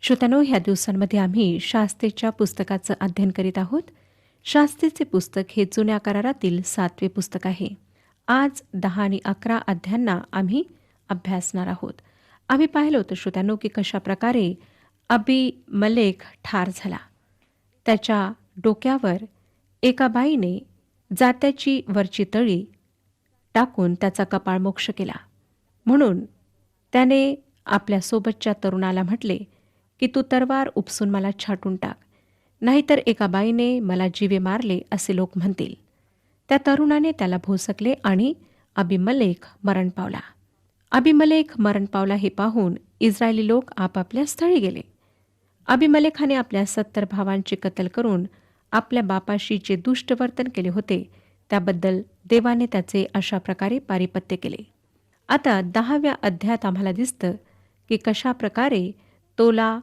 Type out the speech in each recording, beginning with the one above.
श्रोत्यानो, ह्या दिवसांमध्ये आम्ही शास्त्रीच्या पुस्तकाचं अध्ययन करीत आहोत. शास्त्रीचे पुस्तक हे जुन्या करारातील 7वे पुस्तक आहे. आज 10 आणि 11 अध्यायांना आम्ही अभ्यासणार आहोत. आम्ही पाहिलं होतं श्रोत्यानो की कशा प्रकारे अबीमलेख ठार झाला. त्याच्या डोक्यावर एका बाईने जात्याची वरची तळी टाकून त्याचा कपाळमोक्ष केला. म्हणून त्याने आपल्या सोबतच्या तरुणाला म्हटले की तू तरवार उपसून मला छाटून टाक, नाहीतर एका बाईने मला जीवे मारले असे लोक म्हणतील. त्या तरुणाने त्याला भोसकले आणि अबीमलेख मरण पावला. अबीमलेख मरण पावला हे पाहून इस्रायली लोक आपापल्या स्थळी गेले. अबीमलेखाने आपल्या 70 भावांची कत्तल करून आपल्या बापाशी जे दुष्ट वर्तन केले होते त्याबद्दल देवाने त्याचे अशा प्रकारे पारिपत्य केले. आता 10व्या अध्यायात आम्हाला दिसतं की कशा प्रकारे तोला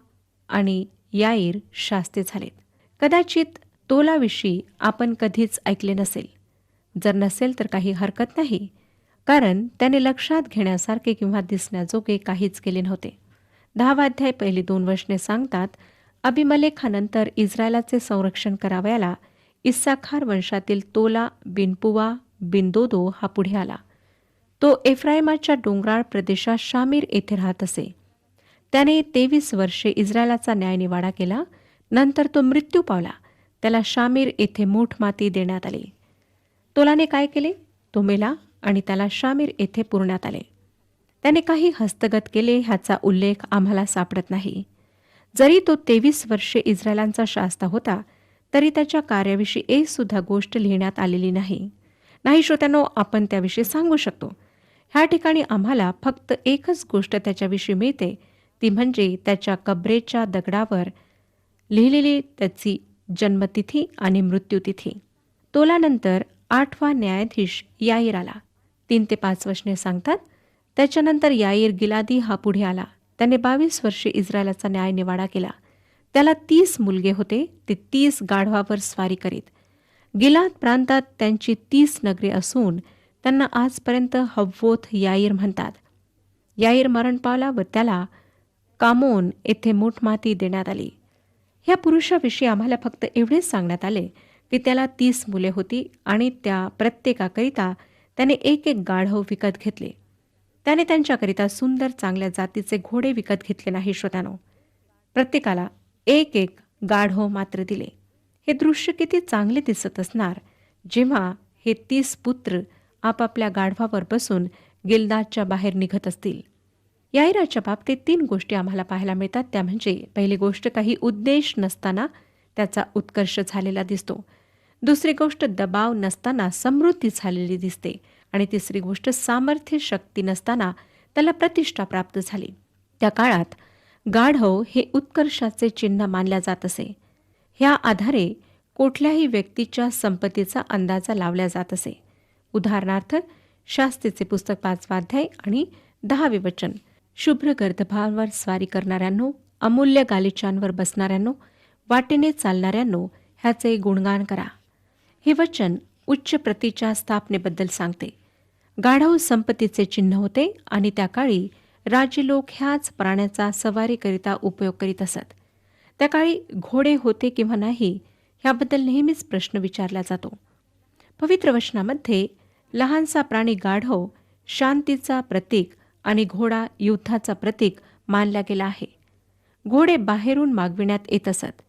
आणि याईर शास्ते झालेत. कदाचित तोलाविषयी आपण कधीच ऐकले नसेल. जर नसेल तर काही हरकत नाही, कारण त्याने लक्षात घेण्यासारखे किंवा दिसण्याजोगे काहीच केले नव्हते. 10वा अध्याय पहिली 2 वचने सांगतात, अबीमलेखानंतर इस्रायलाचे संरक्षण करावयाला इस्साखार वंशातील तोला बिन पुवा बिन दोदो हा पुढे आला. तो एफ्राईमाच्या डोंगराळ प्रदेशात शामीर येथे राहत असे. त्याने 23 वर्षे इस्रायलाचा न्यायनिवाडा केला. नंतर तो मृत्यू पावला. त्याला शामीर येथे मूठ माती देण्यात आली. तोलाने काय केले? तो मेला आणि त्याला शामीर येथे पुरण्यात आले. त्याने काही हस्तगत केले ह्याचा उल्लेख आम्हाला सापडत नाही. जरी तो 23 वर्षे इस्रायलांचा शास्ता होता, तरी त्याच्या कार्याविषयी एक सुद्धा गोष्ट लिहिण्यात आलेली नाही. श्रोत्यानो, आपण त्याविषयी सांगू शकतो. ह्या ठिकाणी आम्हाला फक्त एकच गोष्ट त्याच्याविषयी मिळते, ती म्हणजे त्याच्या कबरेच्या दगडावर लिहिलेली त्याची जन्मतिथी आणि मृत्यूतिथी. तोलानंतर 8वा न्यायाधीश याईर आला. 3 ते 5 वचने सांगतात, त्याच्यानंतर याईर गिलादी हा पुढे आला. त्याने 22 वर्षे इस्रायलाचा न्यायनिवाडा केला. त्याला 30 मुलगे होते. ते 30 गाढवावर स्वारी करीत. गिलाद प्रांतात त्यांची 30 नगरे असून त्यांना आजपर्यंत हव्वोथ याईर म्हणतात. याईर मरण पावला व त्याला कामोन येथे मूठमाती देण्यात आली. ह्या पुरुषाविषयी आम्हाला फक्त एवढेच सांगण्यात आले की त्याला 30 मुले होती आणि त्या प्रत्येकाकरिता त्याने एक गाढव विकत घेतले. त्याने त्यांच्याकरिता सुंदर चांगल्या जातीचे घोडे विकत घेतले नाही. श्रोत्यानो, प्रत्येकाला एक गाढव मात्र दिले. हे दृश्य किती चांगले दिसत असणार जेव्हा हे 30 पुत्र आपापल्या गाढवावर बसून गिल्दाच्या बाहेर निघत असतील. याईराच्या बाबतीत 3 गोष्टी आम्हाला पाहायला मिळतात. त्या म्हणजे पहिली गोष्ट, काही उद्देश नसताना त्याचा उत्कर्ष झालेला दिसतो. दुसरी गोष्ट, दबाव नसताना समृद्धी झालेली दिसते. आणि तिसरी गोष्ट, सामर्थ्य शक्ती नसताना त्याला प्रतिष्ठा प्राप्त झाली. त्या काळात गाढव हे उत्कर्षाचे चिन्ह मानल्या जात असे. ह्या आधारे कुठल्याही व्यक्तीच्या संपत्तीचा अंदाजा लावला जात असे. उदाहरणार्थ, शास्त्रीचे पुस्तक 5वा अध्याय आणि 10वे वचन, शुभ्र गर्दभावर स्वारी करणाऱ्यांनो, अमूल्य गालिचांवर बसणाऱ्यांनो, वाटेने चालणाऱ्यांनो, ह्याचे गुणगान करा. हे वचन उच्च प्रतीच्या स्थापनेबद्दल सांगते. गाढव संपत्तीचे चिन्ह होते आणि त्या काळी राजे लोक ह्याच प्राण्याचा सवारीकरिता उपयोग करीत असत. त्या काळी घोडे होते किंवा नाही ह्याबद्दल नेहमीच प्रश्न विचारला जातो. पवित्र वचनामध्ये लहानसा प्राणी गाढव शांतीचा प्रतीक आणि घोडा युद्धाचा प्रतीक मानला गेला आहे. घोडे बाहेरून मागविण्यात येत असत,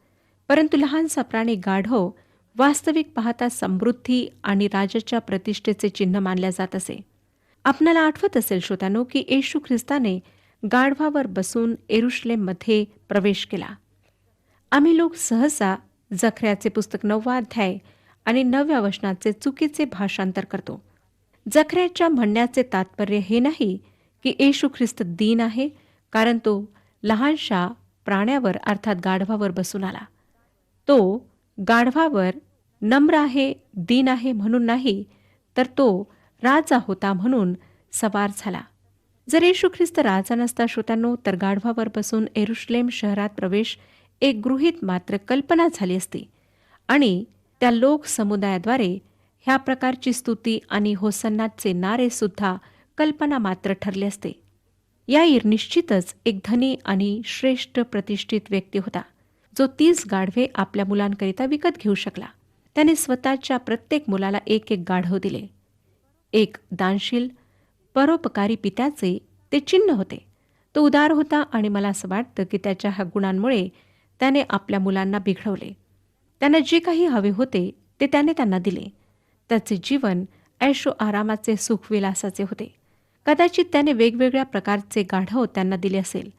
परंतु लहानसा प्राणी गाढव वास्तविक पाहता समृद्धी आणि राजाच्या प्रतिष्ठेचे चिन्ह मानल्या जात असे. आपणाला आठवत असेल श्रोत्यानो की येशू ख्रिस्ताने गाढवावर बसून येरुशलेममध्ये प्रवेश केला. आम्ही लोक सहसा जखऱ्याचे पुस्तक 9वा अध्याय आणि 9व्या वचनाचे चुकीचे भाषांतर करतो. जखऱ्याच्या म्हणण्याचे तात्पर्य हे नाही की येशू ख्रिस्त दीन आहे कारण तो लहानशा प्राण्यावर अर्थात गाढवावर बसून आला. तो गाढवावर नम्र आहे, दीन आहे म्हणून नाही, तर तो राजा होता म्हणून सवार झाला. जर येशू ख्रिस्त राजा नसता श्रोत्यांनो, तर गाढवावर बसून येरुशलेम शहरात प्रवेश एक गृहीत मात्र कल्पना झाली असती आणि त्या लोक समुदायाद्वारे ह्या प्रकारची स्तुती आणि होसन्नाचे नारे सुद्धा कल्पना मात्र ठरले असते. याईर निश्चितच एक धनी आणि श्रेष्ठ प्रतिष्ठित व्यक्ती होता, जो 30 गाढवे आपल्या मुलांकरिता विकत घेऊ शकला. त्याने स्वतःच्या प्रत्येक मुलाला एक एक गाढव दिले. एक दानशील परोपकारी पित्याचे ते चिन्ह होते. तो उदार होता आणि मला असं वाटतं की त्याच्या ह्या गुणांमुळे त्याने आपल्या मुलांना बिघडवले. त्यांना जे काही हवे होते ते त्याने त्यांना दिले. त्याचे जीवन ऐशो आरामाचे सुखविलासाचे होते. कदाचित त्याने वेगवेगळ्या प्रकारचे गाढव त्यांना दिले असेल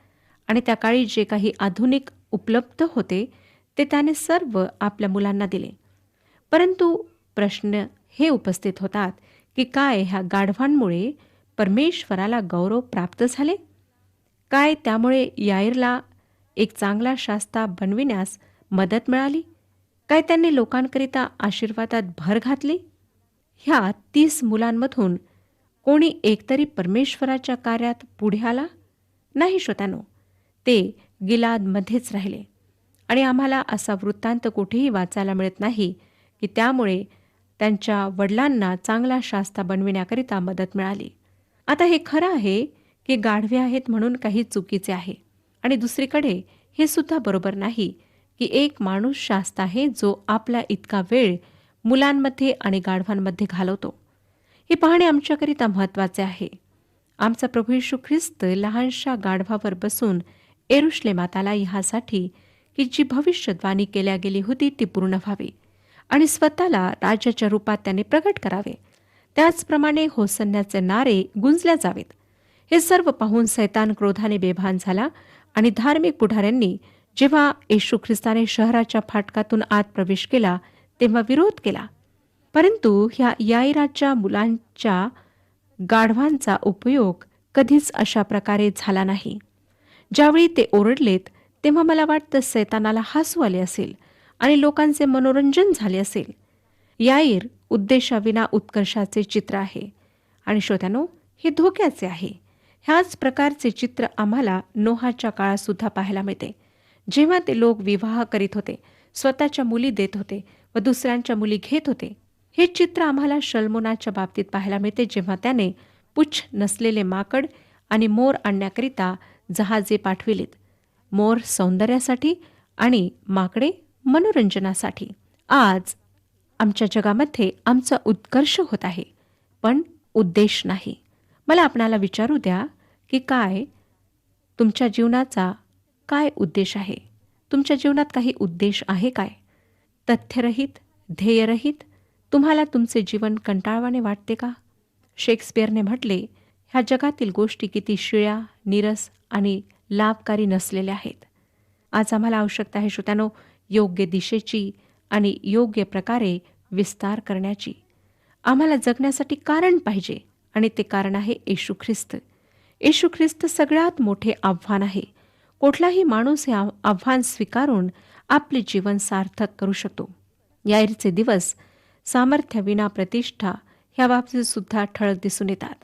आणि त्या काळी जे काही आधुनिक उपलब्ध होते ते त्याने सर्व आपल्या मुलांना दिले. परंतु प्रश्न हे उपस्थित होतात की काय ह्या गाढवांमुळे परमेश्वराला गौरव प्राप्त झाले? काय त्यामुळे याईरला एक चांगला शास्ता बनविण्यास मदत मिळाली? काय त्यांनी लोकांकरिता आशीर्वादात भर घातली? ह्या 30 मुलांमधून कोणी एकतरी परमेश्वराच्या कार्यात पुढे आला? नाही श्रोत्यानो, ते गिलादमध्येच राहिले आणि आम्हाला असा वृत्तांत कुठेही वाचायला मिळत नाही की त्यामुळे त्यांच्या वडिलांना चांगला शास्ता बनविण्याकरिता मदत मिळाली. आता हे खरं आहे की गाढवे आहेत म्हणून काही चुकीचे आहे आणि दुसरीकडे हे सुद्धा बरोबर नाही की एक माणूस शास्ता आहे जो आपला इतका वेळ मुलांमध्ये आणि गाढवांमध्ये घालवतो. हे पाहणे आमच्याकरिता महत्त्वाचे आहे. आमचा प्रभू येशू ख्रिस्त लहानशा गाढवावर बसून येरुशलेमात आला ह्यासाठी की जी भविष्यवाणी केल्या गेली होती ती पूर्ण व्हावी आणि स्वतःला राजाच्या रूपात त्याने प्रकट करावे. त्याचप्रमाणे होसन्याचे नारे गुंजल्या जावेत. हे सर्व पाहून सैतान क्रोधाने बेभान झाला आणि धार्मिक पुढाऱ्यांनी जेव्हा येशू ख्रिस्ताने शहराच्या फाटकातून आत प्रवेश केला तेव्हा विरोध केला. परंतु ह्या याईराच्या मुलांच्या गाढवांचा उपयोग कधीच अशा प्रकारे झाला नाही. ज्यावेळी ते ओरडलेत तेव्हा मला वाटतं सैतानाला हसू आले असेल आणि लोकांचे मनोरंजन झाले असेल. याईर उद्देशाविना उत्कर्षाचे चित्र आहे आणि श्रोत्यानो, हे धोक्याचे आहे. ह्याच प्रकारचे चित्र आम्हाला नोहाच्या काळात सुद्धा पाहायला मिळते. जेव्हा ते लोक विवाह करीत होते, स्वतःच्या मुली देत होते व दुसऱ्यांच्या मुली घेत होते. हे चित्र आम्हाला शल्मोनाच्या बाबतीत पाहायला मिळते, जेव्हा त्याने पुच्छ नसलेले माकड आणि मोर आणण्याकरिता जहाजे पाठविलीत. मोर सौंदर्यासाठी आणि माकडे मनोरंजनासाठी. आज आमच्या जगामध्ये आमचा उत्कर्ष होत आहे, पण उद्देश नाही. मला आपणाला विचारू द्या की काय तुमच्या जीवनाचा काय उद्देश आहे? तुमच्या जीवनात काही उद्देश आहे काय? तथ्यरहित, ध्येयरहित तुम्हाला तुमचे जीवन कंटाळवाणे वाटते का? शेक्सपियरने म्हटले, ह्या जगातील गोष्टी किती शिळ्या, नीरस आणि लाभकारी नसलेल्या आहेत. आज आम्हाला आवश्यकता आहे श्रोत्यानो, योग्य दिशेची आणि योग्य प्रकारे विस्तार करण्याची. आम्हाला जगण्यासाठी कारण पाहिजे आणि ते कारण आहे येशू ख्रिस्त. येशू ख्रिस्त सगळ्यात मोठे आव्हान आहे. कुठलाही माणूस हे आव्हान स्वीकारून आपले जीवन सार्थक करू शकतो. याईरचे दिवस सामर्थ्यविना प्रतिष्ठा ह्या बाबतीत सुद्धा ठळक दिसून येतात.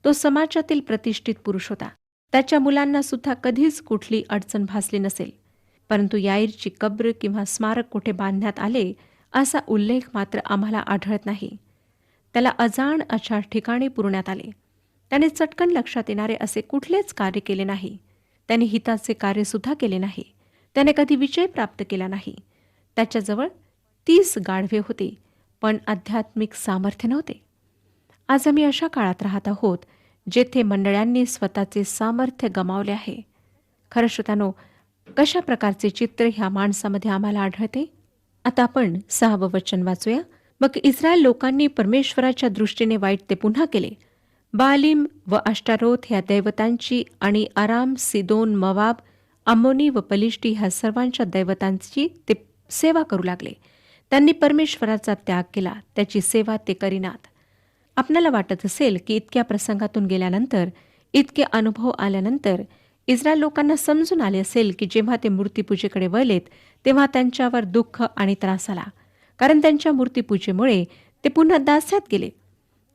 तो समाजातील प्रतिष्ठित पुरुष होता. त्याच्या मुलांना सुद्धा कधीच कुठली अडचण भासली नसेल. परंतु याईरची कब्र किंवा स्मारक कुठे बांधण्यात आले असा उल्लेख मात्र आम्हाला आढळत नाही. त्याला अजाण अशा ठिकाणी पुरण्यात आले. त्याने चटकन लक्षात येणारे असे कुठलेच कार्य केले नाही. त्याने हिताचे कार्य सुद्धा केले नाही. त्याने कधी विजय प्राप्त केला नाही. त्याच्याजवळ 30 गाढवे होते, पण आध्यात्मिक सामर्थ्य नव्हते. आज आम्ही अशा काळात राहत आहोत जेथे मंडळांनी स्वतःचे सामर्थ्य गमावले आहे. खरं श्रोत्यानो, कशा प्रकारचे चित्र ह्या माणसामध्ये आम्हाला आढळते? आता आपण 6वं वचन वाचूया. मग इस्रायल लोकांनी परमेश्वराच्या दृष्टीने वाईट ते पुन्हा केले. बालिम व अष्टारोथ ह्या दैवतांची आणि आराम, सिदोन, मवाब, अम्मोनी व पलिष्टी ह्या सर्वांच्या दैवतांची ते सेवा करू लागले. त्यांनी परमेश्वराचा त्याग केला, त्याची सेवा ते करीनात. आपल्याला वाटत असेल की इतक्या प्रसंगातून गेल्यानंतर, इतके अनुभव आल्यानंतर इस्रायल लोकांना समजून आले असेल की जेव्हा ते मूर्तीपूजेकडे वळलेत तेव्हा त्यांच्यावर दुःख आणि त्रास आला, कारण त्यांच्या मूर्तीपूजेमुळे ते पुन्हा दास्यात गेले.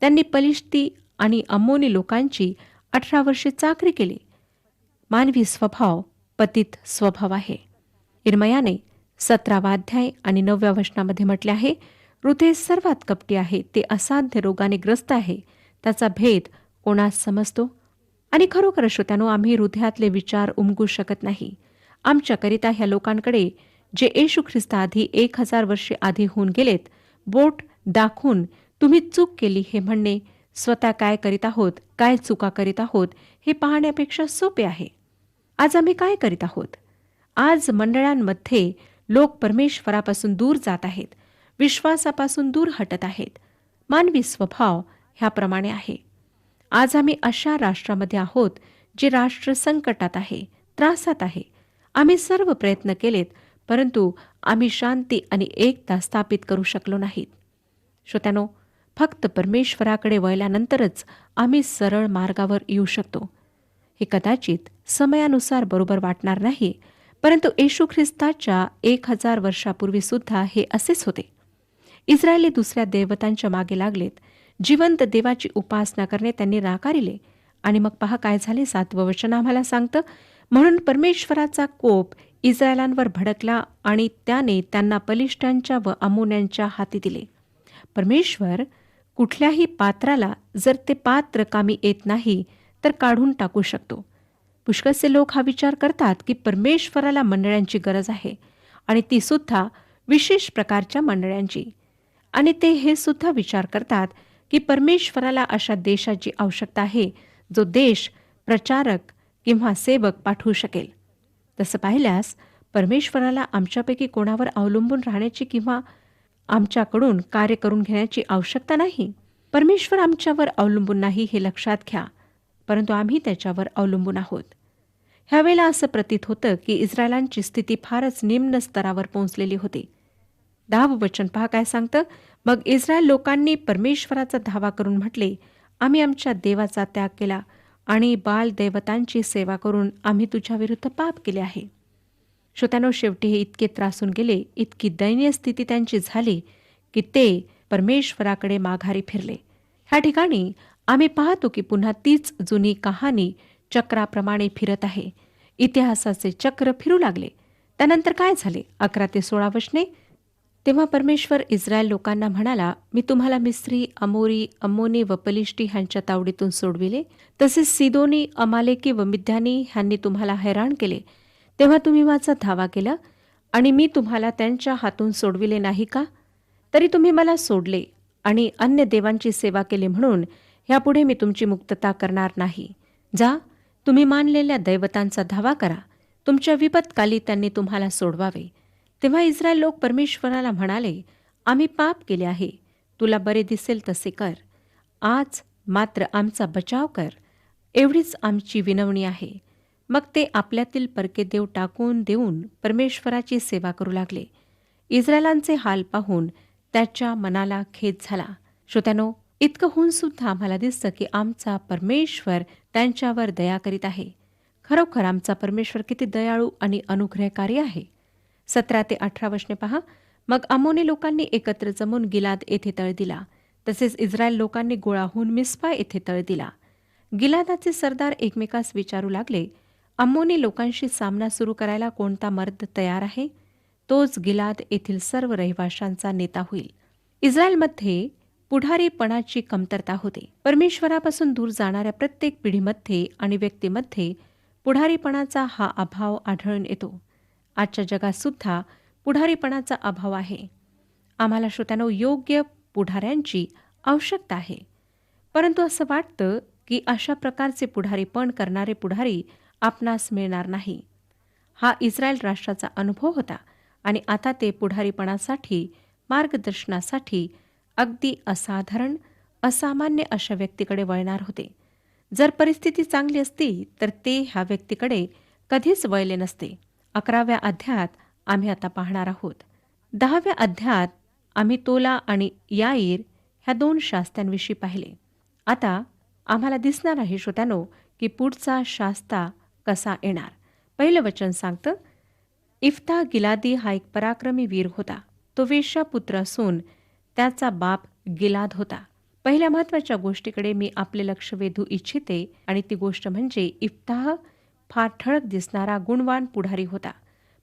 त्यांनी पलिष्ती आणि अम्मोनी लोकांची 18 वर्षे चाकरी केली. मानवी स्वभाव पतित स्वभाव आहे. इर्मयाने 17वा अध्याय आणि 9व्या वचनामध्ये म्हटले आहे, हृदय सर्वात कपटी आहे, ते असाध्य रोगाने ग्रस्त आहे, त्याचा भेद कोणास समजतो? आणि खरोखर श्रोत्यानो, आम्ही हृदयातले विचार उमगू शकत नाही. आमच्याकरिता ह्या लोकांकडे जे येशू ख्रिस्ताआधी 1000 वर्षे आधी होऊन गेलेत, बोट दाखवून तुम्ही चूक केली हे म्हणणे, स्वतः काय करीत आहोत, काय चुका करीत आहोत हे पाहण्यापेक्षा सोपे आहे. आज आम्ही काय करीत आहोत? आज मंडळांमध्ये लोक परमेश्वरापासून दूर जात आहेत, विश्वासापासून दूर हटत आहेत. मानवी स्वभाव ह्याप्रमाणे आहे. आज आम्ही अशा राष्ट्रामध्ये आहोत जे राष्ट्र संकटात आहे, त्रासात आहे. आम्ही सर्व प्रयत्न केलेत, परंतु आम्ही शांती आणि एकता स्थापित करू शकलो नाहीत. श्रोत्यानो, फक्त परमेश्वराकडे वळल्यानंतरच आम्ही सरळ मार्गावर येऊ शकतो. हे कदाचित समयानुसार बरोबर वाटणार नाही, परंतु येशू ख्रिस्ताच्या 1000 वर्षापूर्वी सुद्धा हे असेच होते. इस्रायली दुसऱ्या देवतांच्या मागे लागलेत. जिवंत देवाची उपासना करणे त्यांनी नाकारिले. आणि मग पहा काय झाले. 7वं वचन आम्हाला सांगतं, म्हणून परमेश्वराचा कोप इस्रायलांवर भडकला आणि त्याने त्यांना पलिष्ठांच्या व अम्मोन्यांच्या हाती दिले. परमेश्वर कुठल्याही पात्राला जर ते पात्र कामी येत नाही तर काढून टाकू शकतो. पुष्कळसे लोक हा विचार करतात की परमेश्वराला मंडळांची गरज आहे, आणि ती सुद्धा विशेष प्रकारच्या मंडळांची. आणि ते हे सुद्धा विचार करतात की परमेश्वराला अशा देशाची आवश्यकता आहे जो देश प्रचारक किंवा सेवक पाठवू शकेल. तसं पाहिल्यास परमेश्वराला आमच्यापैकी कोणावर अवलंबून राहण्याची किंवा आमच्याकडून कार्य करून घेण्याची आवश्यकता नाही. परमेश्वर आमच्यावर अवलंबून नाही हे लक्षात घ्या, परंतु आम्ही त्याच्यावर अवलंबून आहोत. ह्यावेळेला असं प्रतीत होतं की इस्रायलांची स्थिती फारच निम्न स्तरावर पोहोचलेली होती. 10वं वचन पहा काय सांगतं, मग इस्रायल लोकांनी परमेश्वराचा धावा करून म्हटले, आम्ही आमच्या देवाचा त्याग केला आणि बाल देवतांची सेवा करून आम्ही तुझ्या विरुद्ध पाप केले आहे. श्रोत्यानो, शेवटी हे इतके त्रासून गेले, इतकी दयनीय स्थिती त्यांची झाली की ते परमेश्वराकडे माघारी फिरले. ह्या ठिकाणी आम्ही पाहतो की पुन्हा तीच जुनी कहाणी चक्राप्रमाणे फिरत आहे. इतिहासाचे चक्र फिरू लागले. त्यानंतर काय झाले? 11 ते 16 वचने. तेव्हा परमेश्वर इस्रायल लोकांना म्हणाला, मी तुम्हाला मिस्री, अमोरी, अम्मोनी व पलिष्टी ह्यांच्या तावडीतून सोडविले. तसेच सिदोनी, अमालेकी व मिद्यानी ह्यांनी तुम्हाला हैराण केले. तेव्हा तुम्ही माझा धावा केला आणि मी तुम्हाला त्यांच्या हातून सोडविले नाही का? तरी तुम्ही मला सोडले आणि अन्य देवांची सेवा केली, म्हणून ह्यापुढे मी तुमची मुक्तता करणार नाही. जा, तुम्ही मानलेल्या दैवतांचा धावा करा. तुमच्या विपत्काली त्यांनी तुम्हाला सोडवावे. तेव्हा इस्रायल लोक परमेश्वराला म्हणाले, आम्ही पाप केले आहे. तुला बरे दिसेल तसे कर. आज मात्र आमचा बचाव कर, एवढीच आमची विनवणी आहे. मग ते आपल्यातील परके देव टाकून देऊन परमेश्वराची सेवा करू लागले. इस्रायलांचे हाल पाहून त्याच्या मनाला खेद झाला. श्रोत्यानो, इतकं होऊन सुद्धा आम्हाला दिसतं की आमचा परमेश्वर त्यांच्यावर दया करीत आहे. खरोखर आमचा परमेश्वर किती दयाळू आणि अनुग्रहकारी आहे. 17 ते 18 वचने पहा. मग अम्मोनी लोकांनी एकत्र जमून गिलाद येथे तळ दिला. तसेच इस्रायल लोकांनी गोळा होऊन मिस्पा येथे तळ दिला. गिलादाचे सरदार एकमेकास विचारू लागले, अम्मोनी लोकांशी सामना सुरू करायला कोणता मर्द तयार आहे? तोच गिलाद येथील सर्व रहिवाशांचा नेता होईल. इस्रायलमध्ये पुढारीपणाची कमतरता होते. परमेश्वरापासून दूर जाणाऱ्या प्रत्येक पिढीमध्ये आणि व्यक्तीमध्ये पुढारीपणाचा हा अभाव आढळून येतो. आजच्या जगात सुद्धा पुढारीपणाचा अभाव आहे. आम्हाला श्रोत्यानो योग्य पुढाऱ्यांची आवश्यकता आहे. परंतु असं वाटतं की अशा प्रकारचे पुढारीपण करणारे पुढारी आपणास मिळणार नाही. हा इस्रायल राष्ट्राचा अनुभव होता आणि आता ते पुढारीपणासाठी, मार्गदर्शनासाठी अगदी असाधारण, असामान्य अशा व्यक्तीकडे वळणार होते. जर परिस्थिती चांगली असती तर ते ह्या व्यक्तीकडे कधीच वळले नसते. 11व्या अध्यायात आम्ही आता पाहणार आहोत. 10व्या अध्यायात आम्ही तोला आणि याईर ह्या 2 शास्त्यांविषयी पाहिले. आता आम्हाला दिसणार आहे श्रोत्यानो की पुढचा शास्ता कसा येणार. पहिलं वचन सांगतं, इफ्ता गिलादी हा एक पराक्रमी वीर होता. तो वेश्या पुत्र असून त्याचा बाप गिलाद होता. पहिल्या महत्वाच्या गोष्टीकडे मी आपले लक्ष वेधू इच्छिते आणि ती गोष्ट म्हणजे इफ्ताह फार ठळक दिसणारा गुणवान पुढारी होता.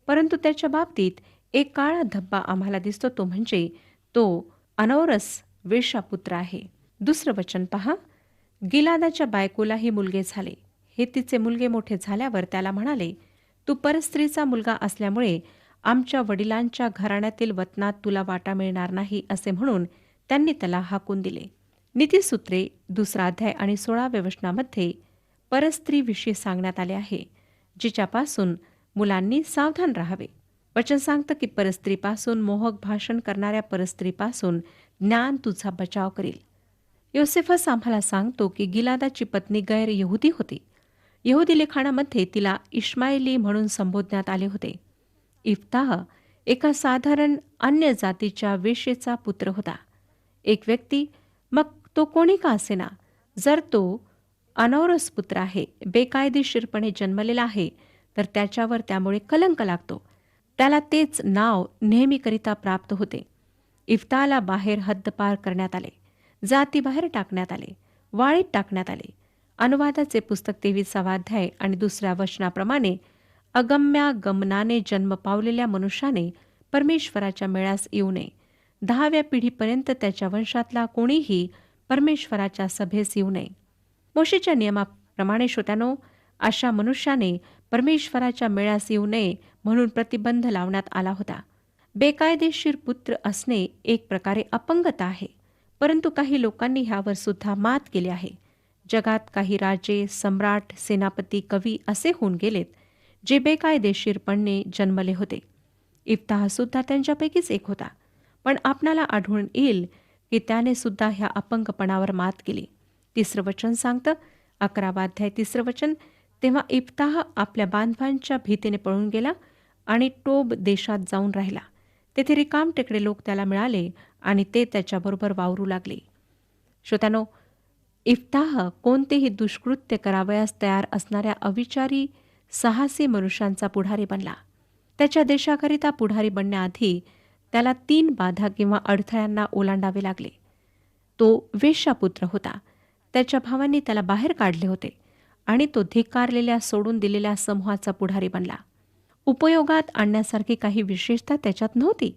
परंतु त्याच्या बाबतीत एक काळा धब्बा आम्हाला दिसतो, तो म्हणजे तो अनौरस वेश्यापुत्र आहे. दुसरं वचन पहा, गिलादाच्या बायकोलाही मुलगे झाले. हे तिचे मुलगे मोठे झाल्यावर त्याला म्हणाले, तू परस्त्रीचा मुलगा असल्यामुळे आमच्या वडिलांच्या घराण्यातील वतनात तुला वाटा मिळणार नाही असे म्हणून त्यांनी त्याला हाकून दिले. नीतिसूत्रे 2 अध्याय आणि 16व्या वचनामध्ये परस्त्रीविषयी सांगण्यात आले आहे, जिच्यापासून मुलांनी सावधान राहावे. वचन सांगतं की परस्त्रीपासून, मोहक भाषण करणाऱ्या परस्त्रीपासून ज्ञान तुझा बचाव करील. योसेफस आम्हाला सांगतो की गिलादाची पत्नी गैर यहुदी होती. यहुदी लिखाणामध्ये तिला इश्माएली म्हणून संबोधण्यात आले होते. इफ्ताह एका साधारण अन्य जातीच्या वेश्येचा पुत्र होता. एक व्यक्ती, मग तो कोणी का असेना, जर तो अनौरस पुत्र आहे, बेकायदेशीरपणे जन्मलेला आहे, तर त्याच्यावर त्यामुळे कलंक लागतो. त्याला तेच नाव नेहमीकरिता प्राप्त होते. इफ्ताला बाहेर हद्दपार करण्यात आले, जातीबाहेर टाकण्यात आले, वाळीत टाकण्यात आले. अनुवादाचे पुस्तक 23वा अध्याय आणि 2ऱ्या वचनाप्रमाणे अगम्यागमनाने जन्म पावलेल्या मनुष्याने परमेश्वराच्या मेळास येऊ नये. 10व्या पिढीपर्यंत त्याच्या वंशातला कोणीही परमेश्वराच्या सभेस येऊ नये. मोशेच्या नियमाप्रमाणे श्रोत्यानो, अशा मनुष्याने परमेश्वराच्या मेळास येऊ नये म्हणून प्रतिबंध लावण्यात आला होता. बेकायदेशीर पुत्र असणे एक प्रकारे अपंगता आहे, परंतु काही लोकांनी ह्यावर सुद्धा मात केली आहे. जगात काही राजे, सम्राट, सेनापती, कवी असे होऊन गेलेत, जे बेकायदेशीरपणे जन्मले होते. इफ्ताह सुद्धा त्यांच्यापैकीच एक होता. पण आपणाला आढळून येईल की त्याने सुद्धा ह्या अपंगपणावर मात केली. 3रं वचन सांगतं, 11वा अध्याय 3रं वचन, तेव्हा इफ्ताह आपल्या बांधवांच्या भीतीने पळून गेला आणि टोब देशात जाऊन राहिला. तेथे रिकामटेकडे लोक त्याला मिळाले आणि ते त्याच्याबरोबर वावरू लागले. श्रोत्यानो, इफ्ताह कोणतेही दुष्कृत्य करावयास तयार असणाऱ्या अविचारी साहसी मनुष्यांचा पुढारी बनला. त्याच्या देशाकरिता पुढारी बनण्याआधी त्याला 3 बाधा किंवा अडथळ्यांना ओलांडावे लागले. तो वेश्यापुत्र होता. त्याच्या भावांनी त्याला बाहेर काढले होते आणि तो धिक्कारलेल्या, सोडून दिलेल्या समूहाचा पुढारी बनला. उपयोगात आणण्यासारखी काही विशेषता त्याच्यात नव्हती,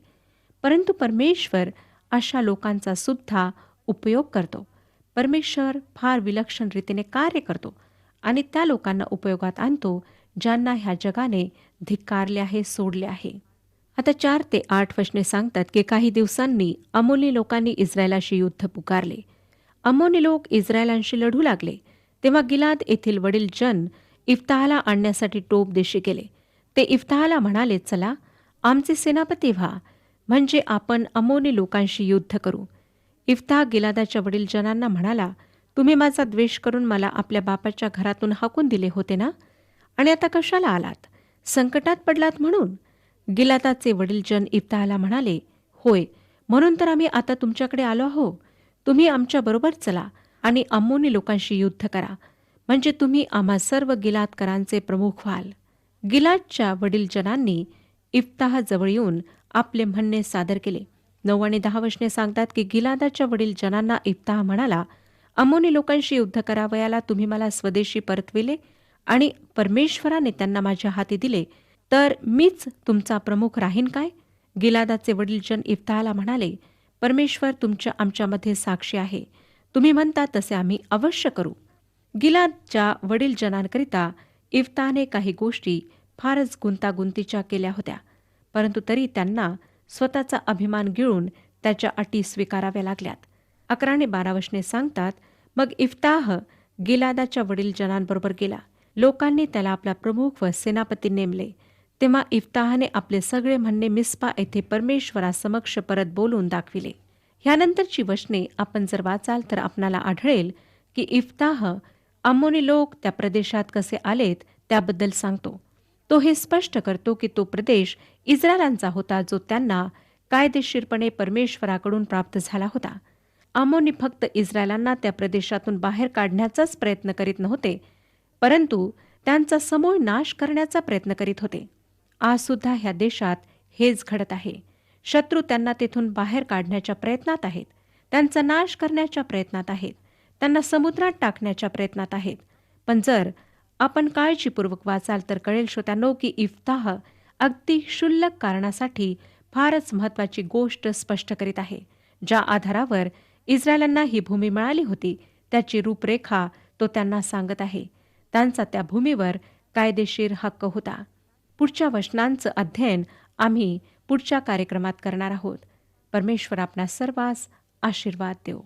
परंतु परमेश्वर अशा लोकांचा सुद्धा उपयोग करतो. परमेश्वर फार विलक्षण रीतीने कार्य करतो आणि त्या लोकांना उपयोगात आणतो ज्यांना ह्या जगाने धिक्कारले आहे, सोडले आहे. आता 4 ते 8 वचने सांगतात की काही दिवसांनी अमोनी लोकांनी इस्रायलाशी युद्ध पुकारले. अमोनी लोक इस्रायलांशी लढू लागले. तेव्हा गिलाद येथील वडील जन इफ्ताहाला आणण्यासाठी टोब देशी गेले. ते इफ्ताहाला म्हणाले, चला आमचे सेनापती व्हा, म्हणजे आपण अमोनी लोकांशी युद्ध करू. इफ्ताह गिलादाच्या वडील जनांना म्हणाला, तुम्ही माझा द्वेष करून मला आपल्या बापाच्या घरातून हाकून दिले होते ना, आणि आता कशाला आलात? संकटात पडलात म्हणून? गिलादाचे वडीलजन इफ्ताहाला म्हणाले, होय, म्हणून तर आम्ही आता तुमच्याकडे आलो आहो. तुम्ही आमच्याबरोबर चला आणि अम्मोनी लोकांशी युद्ध करा, म्हणजे तुम्ही आम्हा सर्व गिलादकरांचे प्रमुख व्हाल. गिलादच्या वडीलजनांनी इफ्ताह जवळ येऊन आपले म्हणणे सादर केले. 9 आणि 10 वचने सांगतात की गिलादाच्या वडीलजनांना इफ्ताह म्हणाला, अम्मोनी लोकांशी युद्ध करावयाला तुम्ही मला स्वदेशी परतविले आणि परमेश्वराने त्यांना माझ्या हाती दिले, तर मीच तुमचा प्रमुख राहीन काय? गिलादाचे वडीलजन इफ्ताहाला म्हणाले, परमेश्वर तुमच्या आमच्यामध्ये साक्षी आहे. तुम्ही म्हणता तसे आम्ही अवश्य करू. गिलादच्या वडीलजनांकरिता इफ्ताने काही गोष्टी फारच गुंतागुंतीच्या केल्या होत्या, परंतु तरी त्यांना स्वतःचा अभिमान गिळून त्याच्या अटी स्वीकाराव्या लागल्यात. 11 आणि 12 वचने सांगतात, मग इफ्ताह गिलादाच्या वडीलजनांबरोबर गेला. लोकांनी त्याला आपला प्रमुख व सेनापती नेमले. तेव्हा इफ्ताहने आपले सगळे म्हणणे मिस्पा येथे परमेश्वरासमक्ष परत बोलून दाखविले. ह्यानंतरची वचने आपण जर वाचाल तर आपणाला आढळेल की इफ्ताह अम्मोनी लोक त्या प्रदेशात कसे आलेत त्याबद्दल सांगतो. तो हे स्पष्ट करतो की तो प्रदेश इस्रायलांचा होता, जो त्यांना कायदेशीरपणे परमेश्वराकडून प्राप्त झाला होता. अम्मोनी फक्त इस्रायलांना त्या प्रदेशातून बाहेर काढण्याचाच प्रयत्न करीत नव्हते, परंतु त्यांचा समूळ नाश करण्याचा प्रयत्न करीत होते. आज सुद्धा ह्या देशात हेच घडत आहे. शत्रू त्यांना तेथून बाहेर काढण्याच्या प्रयत्नात आहेत, त्यांचा नाश करण्याच्या प्रयत्नात आहेत, त्यांना समुद्रात टाकण्याच्या प्रयत्नात आहेत. पण जर आपण काळजीपूर्वक वाचाल तर कळेल श्रोत्यांनो की इफ्ताह अगदी क्षुल्लक कारणासाठी फारच महत्त्वाची गोष्ट स्पष्ट करीत आहे. ज्या आधारावर इस्रायलांना ही भूमी मिळाली होती त्याची रूपरेखा तो त्यांना सांगत आहे. त्यांचा त्या भूमीवर कायदेशीर हक्क होता. पुढच्या वचनांचं अध्ययन आम्ही पुढच्या कार्यक्रमात करणार आहोत. परमेश्वर आपणा सर्वांस आशीर्वाद देव.